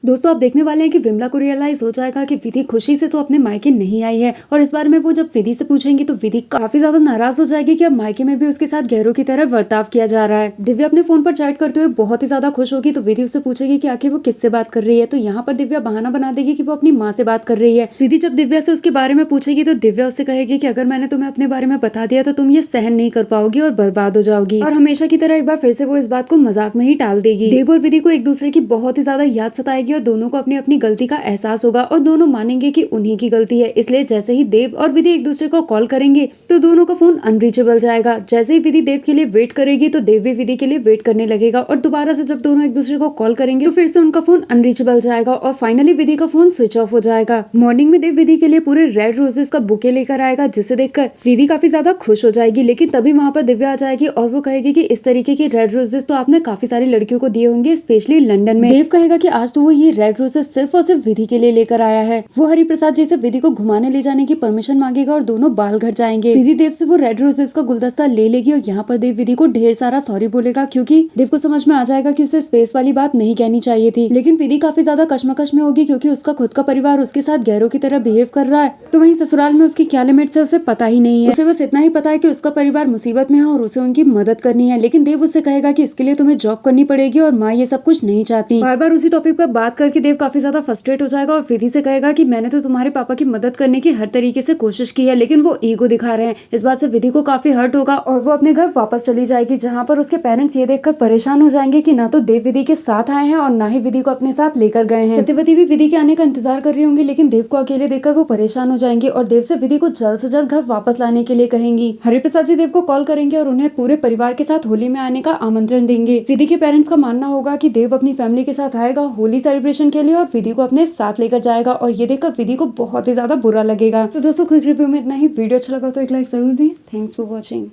दोस्तों आप देखने वाले हैं कि विमला को रियलाइज हो जाएगा कि विधि खुशी से तो अपने मायके नहीं आई है और इस बारे में वो जब विधि से पूछेंगी तो विधि काफी ज्यादा नाराज हो जाएगी कि अब मायके में भी उसके साथ गैरों की तरह बर्ताव किया जा रहा है। दिव्या अपने फोन पर चैट करते हुए बहुत ही ज्यादा खुश होगी तो विधि उससे पूछेगी कि आखिर वो किससे बात कर रही है। तो यहाँ पर दिव्या बहाना बना देगी कि वो अपनी माँ से बात कर रही है। विधि जब दिव्या से उसके बारे में पूछेगी तो दिव्या उससे कहेगी कि अगर मैंने तुम्हें अपने बारे में बता दिया तो तुम ये सहन नहीं कर पाओगी और बर्बाद हो जाओगी। और हमेशा की तरह एक बार फिर से वो इस बात को मजाक में ही टाल देगी। देव और विधि को एक दूसरे की बहुत ही ज्यादा याद सताएगी और दोनों को अपनी अपनी गलती का एहसास होगा और दोनों मानेंगे कि उन्हीं की गलती है। इसलिए जैसे ही देव और विधि एक दूसरे को कॉल करेंगे तो दोनों का फोन अनरीचेबल जाएगा। जैसे ही विधि देव के लिए वेट करेगी तो देव भी विधि के लिए वेट करने लगेगा और दोबारा से जब दोनों एक दूसरे को कॉल करेंगे तो फिर से उनका फोन अनरीचेबल जाएगा और फाइनली विधि का फोन स्विच ऑफ हो जाएगा। मॉर्निंग में देव विधि के लिए पूरे रेड रोजेस का बुके लेकर आएगा जिसे देखकर विधि काफी ज्यादा खुश हो जाएगी। लेकिन तभी वहाँ पर दिव्या आ जाएगी और वो कहेगी कि इस तरीके के रेड रोजेस तो आपने काफी सारी लड़कियों को दिए होंगे, स्पेशली लंदन में। देव कहेगा कि आज तो वो ये रेड रोजेस सिर्फ और सिर्फ विधि के लिए लेकर आया है। वो हरिप्रसाद जी से विधि को घुमाने ले जाने की परमिशन मांगेगा और दोनों बाल घर जाएंगे। विधि देव से वो रेड रोजेस का गुलदस्ता ले लेगी और यहाँ पर देव विधि को ढेर सारा सॉरी बोलेगा क्योंकि देव को समझ में आ जाएगा कि उसे स्पेस वाली बात नहीं कहनी चाहिए थी। लेकिन विधि काफी ज्यादा कश्मकश में होगी क्योंकि उसका खुद का परिवार उसके साथ गैरों की तरह बिहेव कर रहा है, तो वहीं ससुराल में उसकी क्या लिमिट्स है उसे पता ही नहीं है। उसे बस इतना ही पता है कि उसका परिवार मुसीबत में है और उसे उनकी मदद करनी है। लेकिन देव उससे कहेगा कि इसके लिए तुम्हें जॉब करनी पड़ेगी और माँ ये सब कुछ नहीं चाहती। बार बार उसी टॉपिक पर बात करके देव काफी ज्यादा फ्रस्ट्रेट हो जाएगा और विधि से कहेगा कि मैंने तो तुम्हारे पापा की मदद करने की हर तरीके से कोशिश की है लेकिन वो ईगो दिखा रहे हैं। इस बात से विधि को काफी हर्ट होगा और वो अपने घर वापस चली जाएगी जहाँ पर उसके पेरेंट्स ये देखकर परेशान हो जाएंगे कि ना तो देव विधि के साथ आए हैं और ना ही विधि को अपने साथ लेकर गए हैं। सत्यवती भी विधि के आने का इंतजार कर रही होंगी लेकिन देव को अकेले देखकर वो परेशान हो जाएंगे और देव से विधि को जल्द से जल्द घर वापस लाने के लिए कहेंगी। हरिप्रसाद जी देव को कॉल करेंगे और उन्हें पूरे परिवार के साथ होली में आने का आमंत्रण देंगे। विधि के पेरेंट्स का मानना होगा कि देव अपनी फैमिली के साथ आएगा होली सेलिब्रेशन के लिए और विधि को अपने साथ लेकर जाएगा और ये देखकर विधि को बहुत ही ज्यादा बुरा लगेगा। तो दोस्तों क्विक रिव्यू में इतना ही। वीडियो अच्छा लगा तो एक लाइक जरूर दें। Thanks for watching.